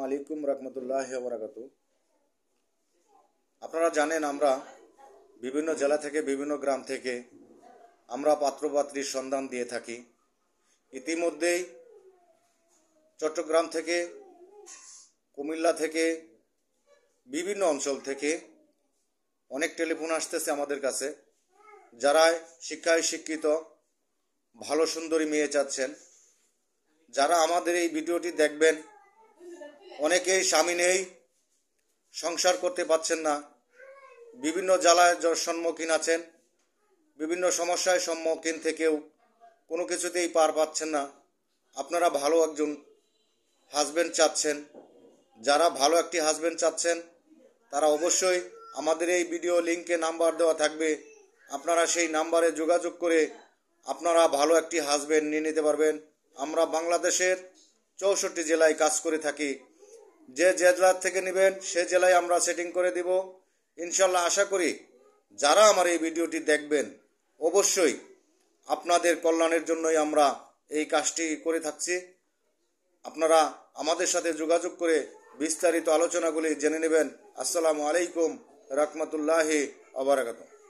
আলাইকুম রহমতুল্লাহ বরাকাতু। আপনারা জানেন আমরা বিভিন্ন জেলা থেকে বিভিন্ন গ্রাম থেকে আমরা পাত্রপাত্রীর সন্ধান দিয়ে থাকি। ইতিমধ্যেই চট্টগ্রাম থেকে, কুমিল্লা থেকে, বিভিন্ন অঞ্চল থেকে অনেক টেলিফোন আসতেছে আমাদের কাছে, যারা শিক্ষায় শিক্ষিত ভালো সুন্দরী মেয়ে চাচ্ছেন। যারা আমাদের এই ভিডিওটি দেখবেন, অনেকেই স্বামী নেই, সংসার করতে পারছেন না, বিভিন্ন জ্বালায় সম্মুখীন আছেন, বিভিন্ন সমস্যায় সম্মুখীন থেকেও কোনো কিছুতেই পার পাচ্ছেন না। আপনারা ভালো একজন হাজবেন্ড চাচ্ছেন। যারা ভালো একটি হাজবেন্ড চাচ্ছেন তারা অবশ্যই আমাদের এই ভিডিও লিঙ্কে নাম্বার দেওয়া থাকবে, আপনারা সেই নাম্বারে যোগাযোগ করে আপনারা ভালো একটি হাজবেন্ড নিয়ে নিতে পারবেন। আমরা বাংলাদেশের 64 জেলায় কাজ করে থাকি। যে জেলা থেকে নেবেন সে জেলায় আমরা সেটিং করে দিব ইনশাল্লাহ। আশা করি যারা আমার এই ভিডিওটি দেখবেন অবশ্যই আপনাদের কল্যাণের জন্যই আমরা এই কাজটি করে থাকছি। আপনারা আমাদের সাথে যোগাযোগ করে বিস্তারিত আলোচনাগুলি জেনে নেবেন। আসসালামু আলাইকুম রহমতুল্লাহি ওয়া বারাকাতুহু।